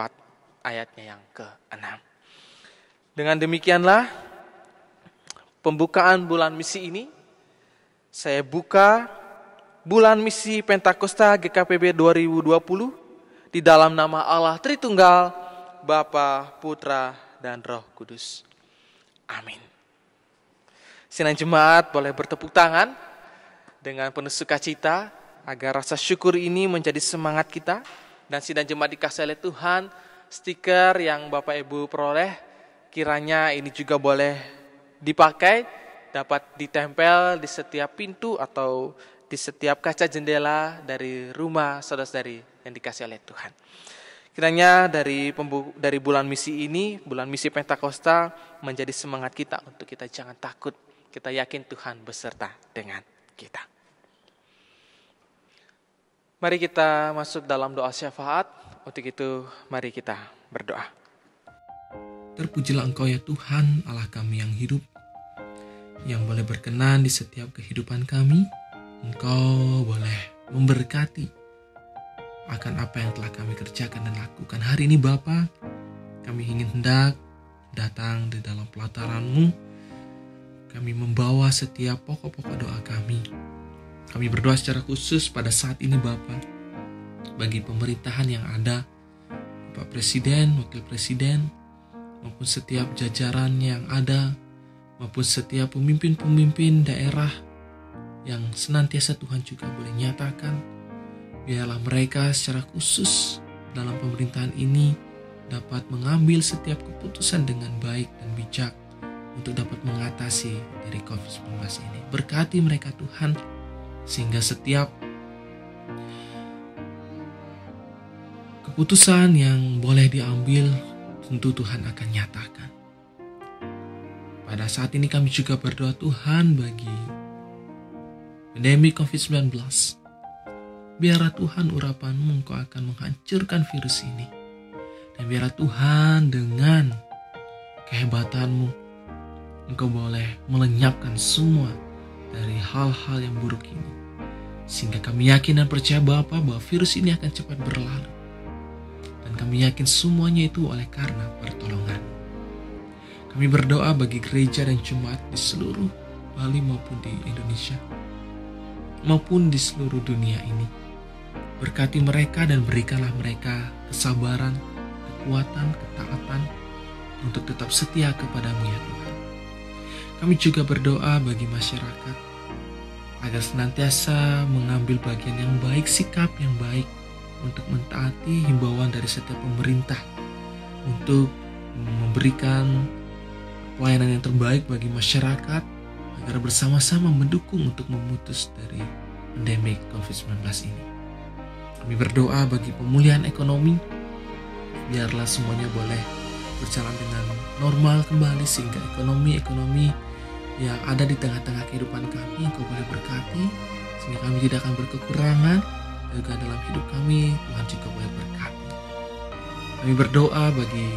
ayatnya yang ke-6. Dengan demikianlah pembukaan bulan misi ini. Saya buka bulan misi Pentakosta GKPB 2020 di dalam nama Allah Tritunggal, Bapa, Putra, dan Roh Kudus. Amin. Sidang jemaat boleh bertepuk tangan dengan penuh sukacita agar rasa syukur ini menjadi semangat kita. Dan sidang jemaat dikasihi oleh Tuhan, stiker yang Bapak Ibu peroleh kiranya ini juga boleh dipakai, dapat ditempel di setiap pintu atau di setiap kaca jendela dari rumah saudara-saudari yang dikasihi oleh Tuhan. Kiranya dari bulan misi ini, bulan misi Pentakosta menjadi semangat kita untuk kita jangan takut. Kita yakin Tuhan beserta dengan kita. Mari kita masuk dalam doa syafaat. Untuk itu, mari kita berdoa. Terpujilah Engkau ya Tuhan, Allah kami yang hidup, yang boleh berkenan di setiap kehidupan kami. Engkau boleh memberkati akan apa yang telah kami kerjakan dan lakukan. Hari ini Bapa, kami ingin hendak datang di dalam pelataran-Mu. Kami membawa setiap pokok-pokok doa kami. Kami berdoa secara khusus pada saat ini Bapa, bagi pemerintahan yang ada, Bapak Presiden, Wakil Presiden, maupun setiap jajaran yang ada, maupun setiap pemimpin-pemimpin daerah yang senantiasa Tuhan juga boleh nyatakan, biarlah mereka secara khusus dalam pemerintahan ini dapat mengambil setiap keputusan dengan baik dan bijak untuk dapat mengatasi dari COVID-19 ini. Berkati mereka Tuhan, sehingga setiap keputusan yang boleh diambil tentu Tuhan akan nyatakan. Pada saat ini kami juga berdoa Tuhan bagi pandemi COVID-19. Biarlah Tuhan urapan-Mu Engkau akan menghancurkan virus ini. Dan biarlah Tuhan dengan kehebatan-Mu Engkau boleh melenyapkan semua dari hal-hal yang buruk ini. Sehingga kami yakin dan percaya Bapa bahwa virus ini akan cepat berlalu. Dan kami yakin semuanya itu oleh karena pertolongan. Kami berdoa bagi gereja dan jemaat di seluruh Bali maupun di Indonesia, maupun di seluruh dunia ini. Berkati mereka dan berikanlah mereka kesabaran, kekuatan, ketaatan untuk tetap setia kepadamu ya Tuhan. Kami juga berdoa bagi masyarakat agar senantiasa mengambil bagian yang baik, sikap yang baik untuk mentaati himbauan dari setiap pemerintah untuk memberikan pelayanan yang terbaik bagi masyarakat agar bersama-sama mendukung untuk memutus dari pandemi COVID-19 ini. Kami berdoa bagi pemulihan ekonomi, biarlah semuanya boleh berjalan dengan normal kembali sehingga ekonomi yang ada di tengah-tengah kehidupan kami Engkau boleh berkati sehingga kami tidak akan berkekurangan. Juga dalam hidup kami Tuhan juga boleh berkati. Kami berdoa bagi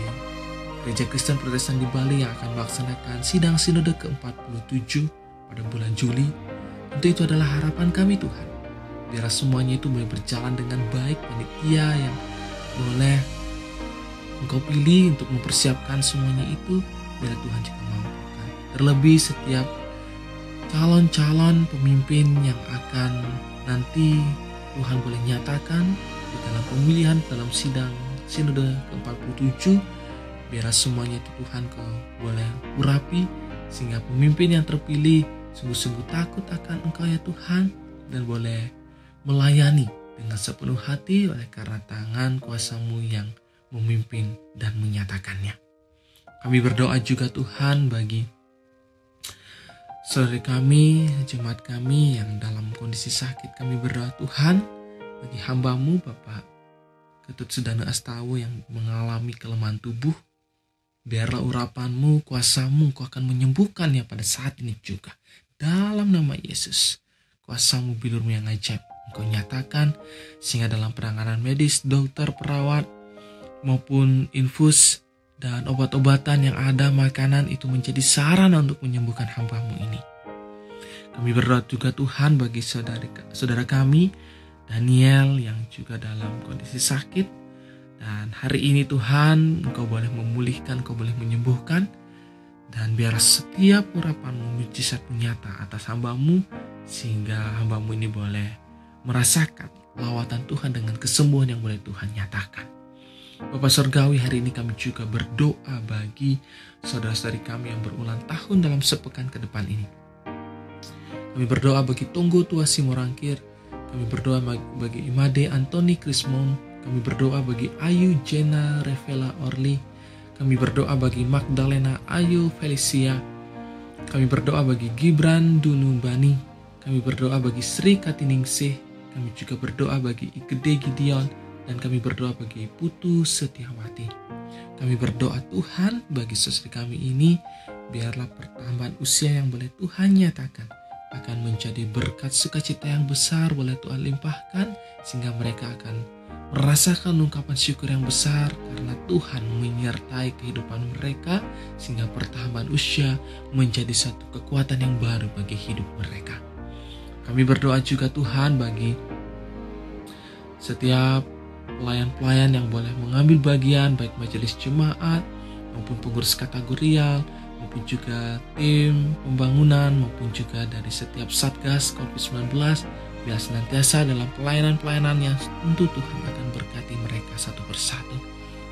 Gereja Kristen Protestan di Bali yang akan melaksanakan sidang sinode ke-47 pada bulan Juli. Tentu itu adalah harapan kami Tuhan. Biar semuanya itu boleh berjalan dengan baik, panitia yang boleh Engkau pilih untuk mempersiapkan semuanya itu, biar Tuhan juga mampukan. Terlebih setiap calon-calon pemimpin yang akan nanti Tuhan boleh nyatakan di dalam pemilihan dalam sidang sinode ke-47, biar semuanya itu Tuhan Kau boleh urapi sehingga pemimpin yang terpilih sungguh-sungguh takut akan Engkau ya Tuhan dan boleh melayani dengan sepenuh hati oleh karena tangan kuasa-Mu yang memimpin dan menyatakannya. Kami berdoa juga Tuhan bagi saudara kami, jemaat kami yang dalam kondisi sakit. Kami berdoa Tuhan bagi hamba-Mu Bapak Ketut Sedana Astawa yang mengalami kelemahan tubuh, biarlah urapanmu, kuasamu, Engkau akan menyembuhkannya pada saat ini juga. Dalam nama Yesus, kuasamu, bilurmu yang ajaib, Engkau nyatakan, sehingga dalam penanganan medis, dokter, perawat, maupun infus, dan obat-obatan yang ada, makanan itu menjadi sarana untuk menyembuhkan hamba-Mu ini. Kami berdoa juga Tuhan bagi saudara kami, Daniel yang juga dalam kondisi sakit. Dan hari ini Tuhan, Engkau boleh memulihkan, Engkau boleh menyembuhkan. Dan biar setiap urapan-Mu mujizat nyata atas hamba-Mu, sehingga hamba-Mu ini boleh merasakan lawatan Tuhan dengan kesembuhan yang boleh Tuhan nyatakan. Bapak Surgawi, hari ini kami juga berdoa bagi saudara-saudari kami yang berulang tahun dalam sepekan ke depan ini. Kami berdoa bagi Tonggo Tua Simorangkir, kami berdoa bagi Imade Anthony Krismon, kami berdoa bagi Ayu Jena Revela Orli, kami berdoa bagi Magdalena Ayu Felicia, kami berdoa bagi Gibran Dunubani, kami berdoa bagi Sri Katiningsih, kami juga berdoa bagi Igede Gideon, dan kami berdoa bagi Putu Setiawati. Kami berdoa Tuhan bagi saudara kami ini, biarlah pertambahan usia yang boleh Tuhan nyatakan akan menjadi berkat sukacita yang besar boleh Tuhan limpahkan, sehingga mereka akan merasakan ungkapan syukur yang besar karena Tuhan menyertai kehidupan mereka, sehingga pertambahan usia menjadi satu kekuatan yang baru bagi hidup mereka. Kami berdoa juga Tuhan bagi setiap pelayan-pelayan yang boleh mengambil bagian, baik majelis jemaat maupun pengurus kategorial, maupun juga tim pembangunan, maupun juga dari setiap Satgas COVID-19, biar senantiasa dalam pelayanan-pelayanan yang tentu Tuhan akan berkati mereka satu persatu.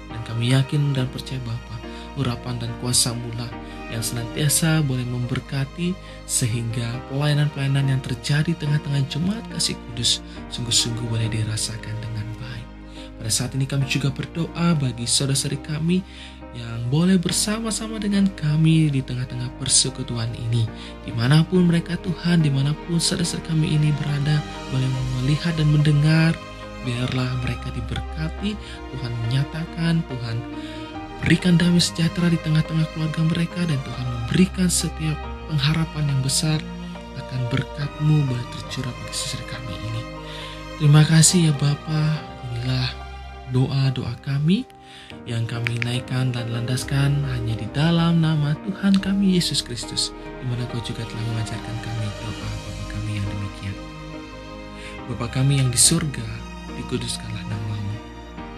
Dan kami yakin dan percaya Bapa, urapan dan kuasa-Mu lah yang senantiasa boleh memberkati, sehingga pelayanan-pelayanan yang terjadi tengah-tengah jemaat kasih kudus sungguh-sungguh boleh dirasakan dengan baik. Pada saat ini kami juga berdoa bagi saudara-saudari kami yang boleh bersama-sama dengan kami di tengah-tengah persekutuan ini. Dimanapun mereka Tuhan, dimanapun saudara-saudara kami ini berada, boleh melihat dan mendengar, biarlah mereka diberkati. Tuhan menyatakan, Tuhan berikan damai sejahtera di tengah-tengah keluarga mereka, dan Tuhan memberikan setiap pengharapan yang besar akan berkat-Mu boleh tercurah bagi saudara kami ini. Terima kasih ya Bapa. Inilah doa-doa kami yang kami naikkan dan landaskan hanya di dalam nama Tuhan kami Yesus Kristus, di mana Kau juga telah mengajarkan kami doa Bapa kami yang demikian. Bapa kami yang di surga, dikuduskanlah nama-Mu,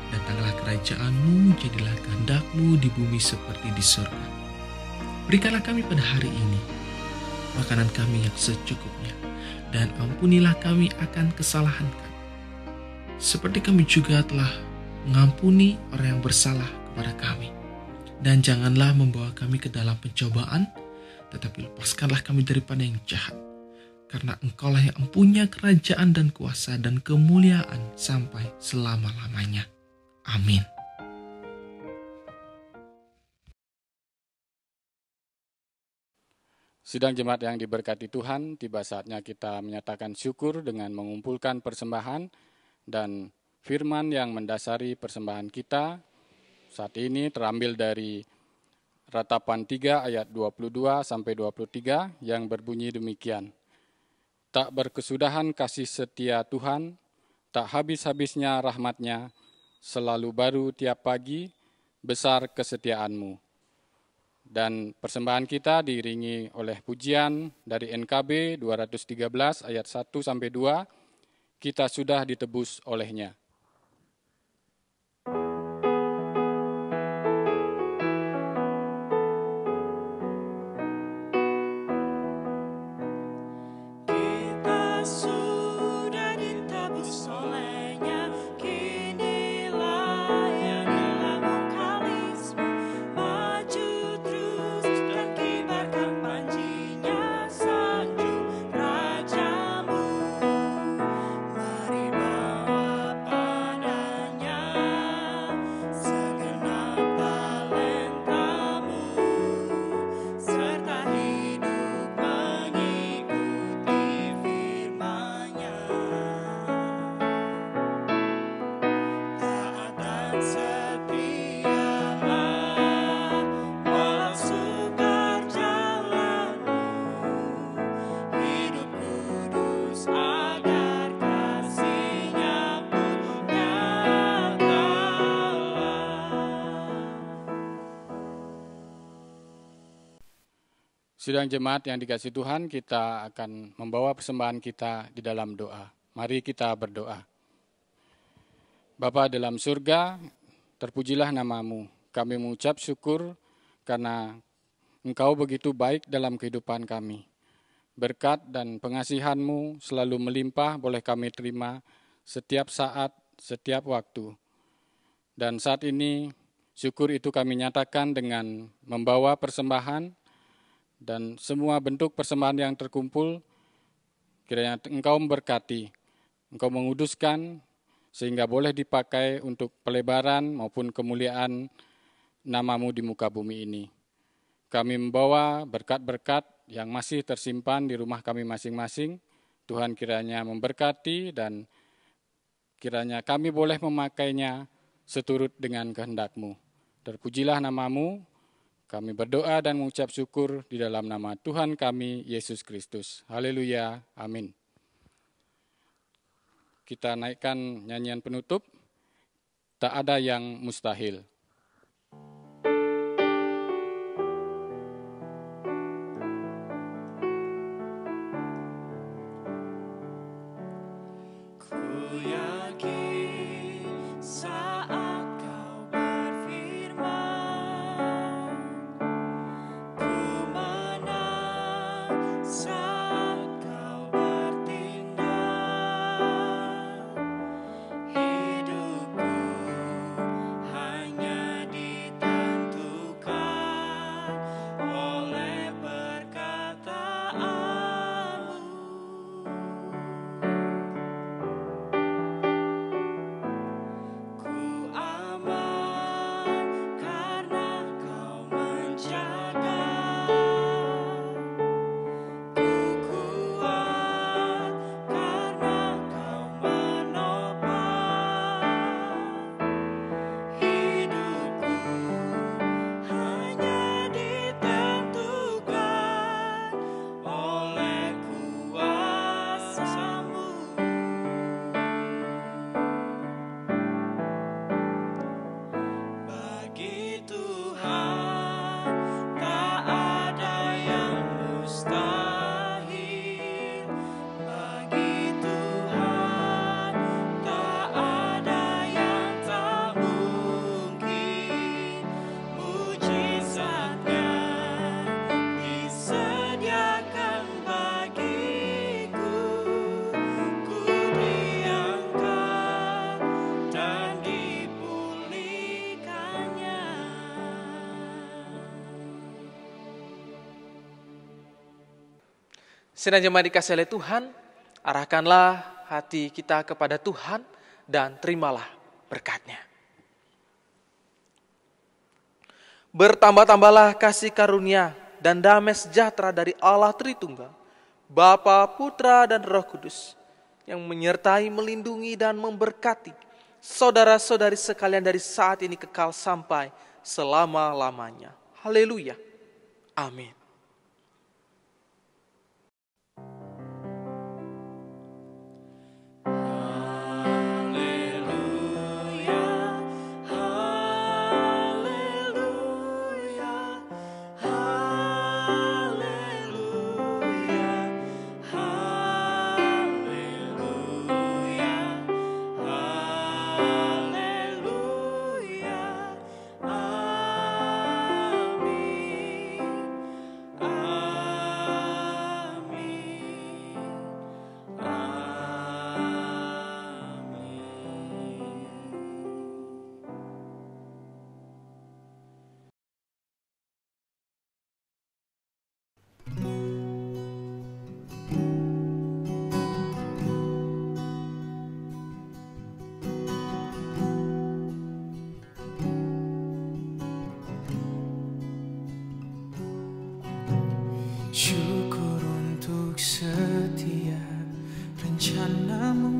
datanglah kerajaan-Mu, jadilah kehendak-Mu di bumi seperti di surga. Berikanlah kami pada hari ini makanan kami yang secukupnya, dan ampunilah kami akan kesalahan kami, seperti kami juga telah mengampuni orang yang bersalah kepada kami. Dan janganlah membawa kami ke dalam pencobaan, tetapi lepaskanlah kami daripada yang jahat. Karena Engkaulah yang mempunyai kerajaan dan kuasa dan kemuliaan sampai selama-lamanya. Amin. Sidang jemaat yang diberkati Tuhan, tiba saatnya kita menyatakan syukur dengan mengumpulkan persembahan dan firman yang mendasari persembahan kita saat ini terambil dari Ratapan 3 ayat 22 sampai 23 yang berbunyi demikian. Tak berkesudahan kasih setia Tuhan, tak habis-habisnya rahmat-Nya, selalu baru tiap pagi, besar kesetiaan-Mu. Dan persembahan kita diiringi oleh pujian dari NKB 213 ayat 1 sampai 2, kita sudah ditebus oleh-Nya. Mari bawa Sidang jemaat yang dikasihi Tuhan, kita akan membawa persembahan kita di dalam doa. Mari kita berdoa. Bapa dalam surga, terpujilah namamu. Kami mengucap syukur karena Engkau begitu baik dalam kehidupan kami. Berkat dan pengasihan-Mu selalu melimpah boleh kami terima setiap saat, setiap waktu. Dan saat ini syukur itu kami nyatakan dengan membawa persembahan dan semua bentuk persembahan yang terkumpul, kiranya Engkau memberkati, Engkau menguduskan, sehingga boleh dipakai untuk pelebaran maupun kemuliaan namamu di muka bumi ini. Kami membawa berkat-berkat yang masih tersimpan di rumah kami masing-masing. Tuhan kiranya memberkati dan kiranya kami boleh memakainya seturut dengan kehendak-Mu. Terpujilah namamu. Kami berdoa dan mengucap syukur di dalam nama Tuhan kami, Yesus Kristus. Haleluya, amin. Kita naikkan nyanyian penutup, tak ada yang mustahil. Sidang jemaat dikasihi oleh Tuhan, arahkanlah hati kita kepada Tuhan dan terimalah berkat-Nya. Bertambah-tambahlah kasih karunia dan damai sejahtera dari Allah Tritunggal, Bapa, Putra, dan Roh Kudus, yang menyertai, melindungi, dan memberkati saudara-saudari sekalian dari saat ini kekal sampai selama-lamanya. Haleluya. Amin. Syukur untuk setiap rencanamu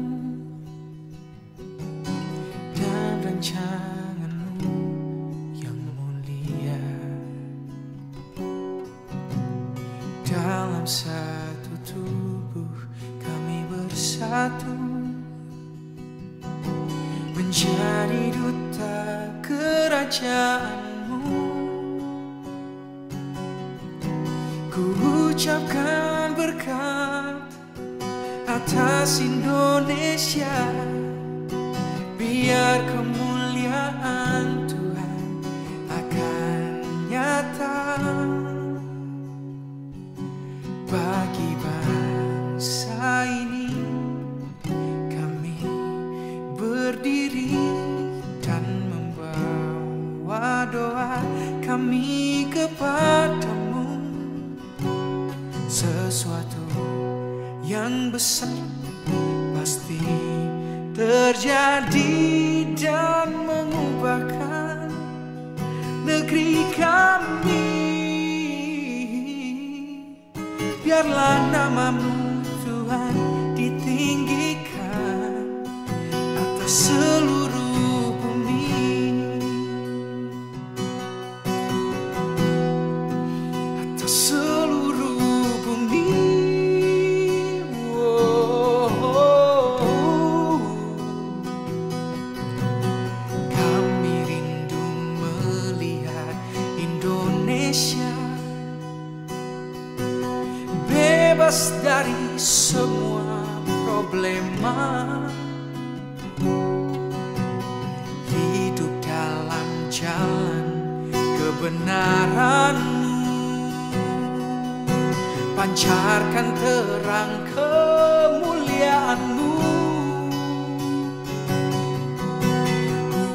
dan rencana dalam satu tubuh kami bersatu menjadi duta kerajaan-Mu. Ku ucapkan berkat atas Indonesia, biar kemuliaan Tuhan akan nyata bagi bangsa ini. Kami berdiri dan membawa doa kami kepadamu. Sesuatu yang besar pasti terjadi dan mengubahkan negeri kami. Biarlah nama-Mu Tuhan ditinggikan atas seluruh bumi, atas seluruh bumi. Kami rindu melihat Indonesia bebas dari semua problema, hidup dalam jalan kebenaran-Mu, pancarkan terang kemuliaan-Mu.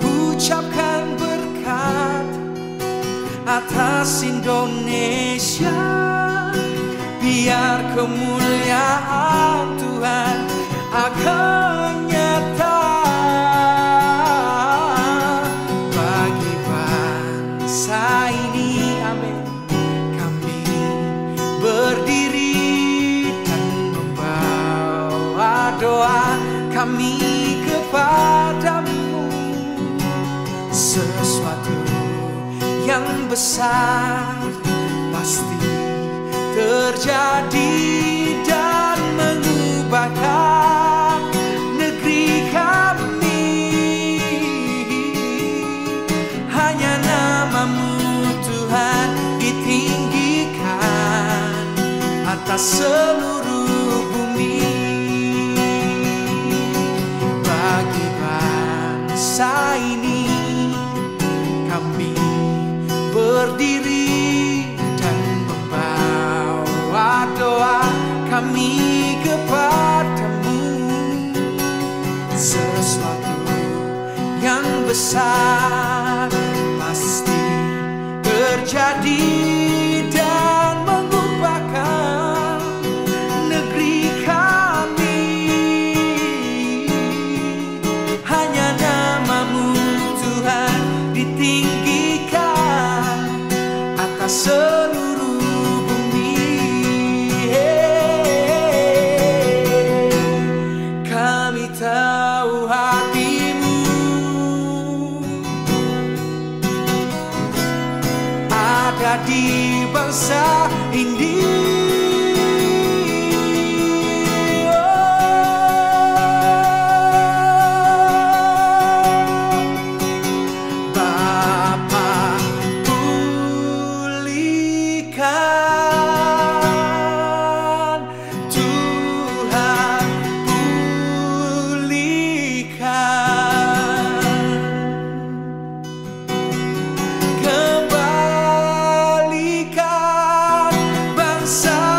Ku ucapkan berkat atas Indonesia, biar kemuliaan Tuhan akan nyata bagi bangsa ini. Amin. Kami berdiri dan membawa doa kami kepadamu. Sesuatu yang besar pasti terjadi dan mengubahkan negeri kami. Hanya nama-Mu Tuhan ditinggikan atas seluruh bumi. Bagi bangsa ini kami berdiri doa kami kepadamu. Sesuatu yang besar pasti terjadi dan mengubahkan negeri kami. Hanya nama-Mu Tuhan ditinggikan atas seluruh. Tahu hati-Mu ada di bangsa ini. Bapa pulihkan, Tuhan kembalikan bangsa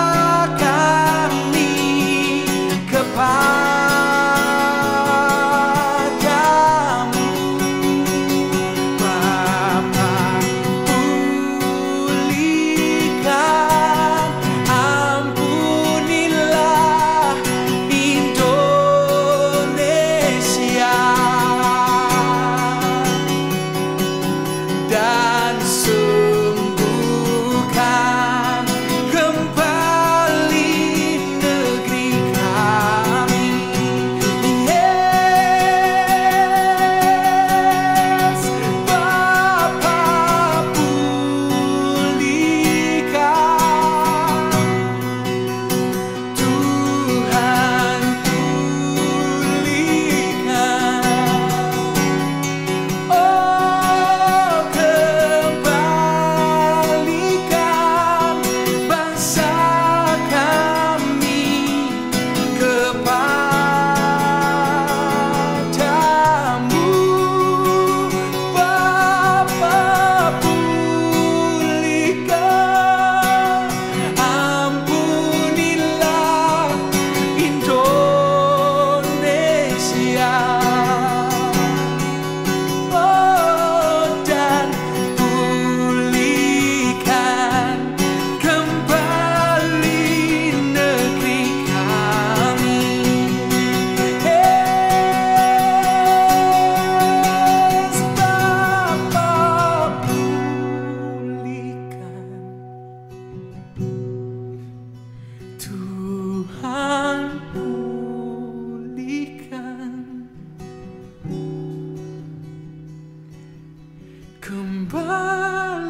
kembalikan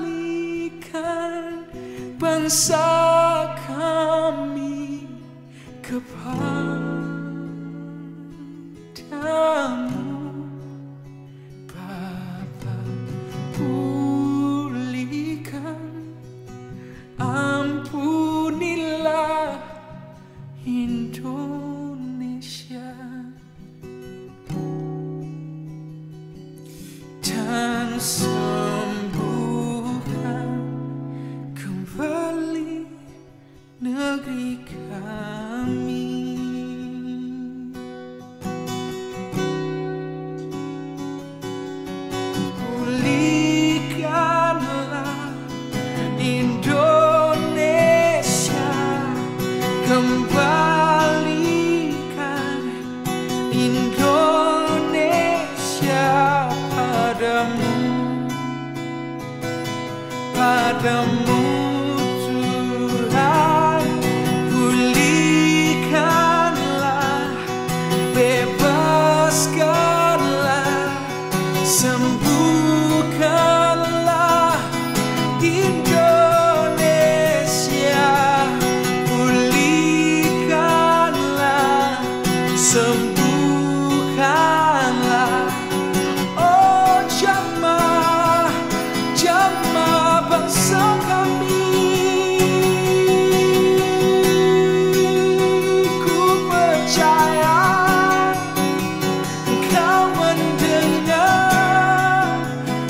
bangsa kami kepadamu, Bapa. Pulihkan, ampunilah Indonesia, dan sembuhkan kembali negeri kami. Pulihkanlah Indonesia, kembalikan Indonesia padamu, padamu Tuhan. Pulihkanlah, bebaskanlah, sembuhkanlah Indonesia. Pulihkanlah, sembuhkanlah. Oh jamah, jamah bangsa kami. Ku percaya Engkau mendengar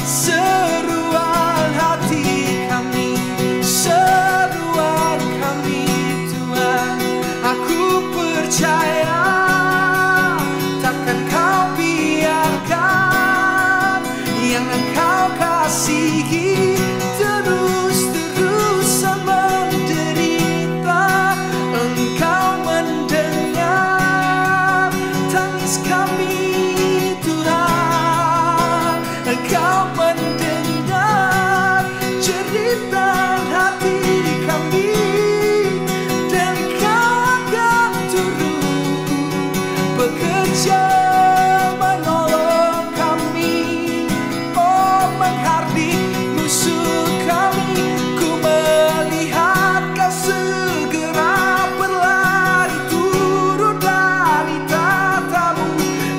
seruan hati kami, seruan kami Tuhan. Aku percaya takkan Kau biarkan yang Engkau kasihi terus-terusan menderita. Engkau mendengar tangis kami Tuhan. Engkau mendengar jeritan hati kami, dan Engkau akan turut bekerja menolong kami. Oh menghardik musuh kami, ku melihat Kau segera berlari turun dari tatamu,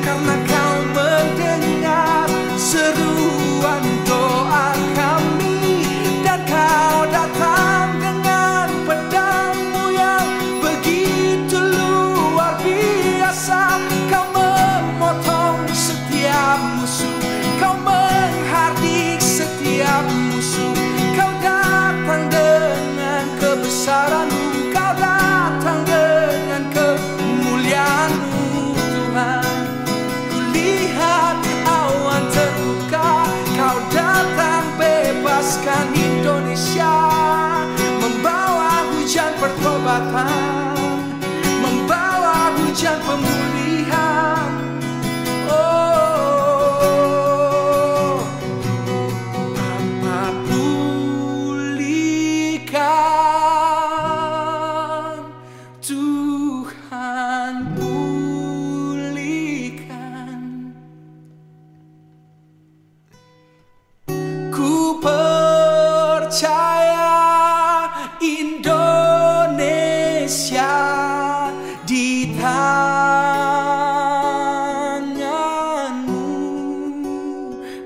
karena Kau mendengar seruan doa kami, dan Kau datang dengan pedang-Mu yang begitu luar biasa. Kau memotong setiap musuh, Kau menghardik setiap musuh. Kau datang dengan kebesaran-Mu, Kau datang dengan kemuliaan-Mu Tuhan. Kulihat awan terbuka, Kau datang bebaskan Indonesia, membawa hujan pertobatan, membawa hujan pemulihan. Oh Bapa, pulihkan Tuhan, pulihkan. Ku percaya Indonesia di tangan-Mu,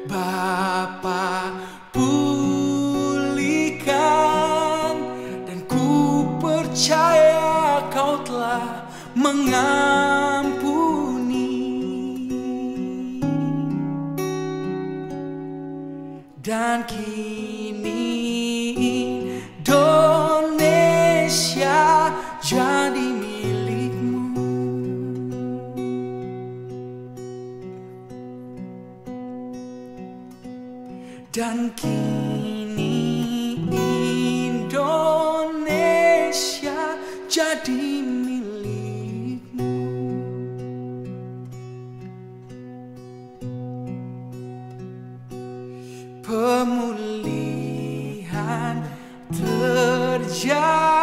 Bapa. Pulihkan, dan ku percaya Kau telah mengampuni, dan kini Indonesia jadi milik-Mu. Dan kini Indonesia jadi milik-Mu. Pemulihan terjadi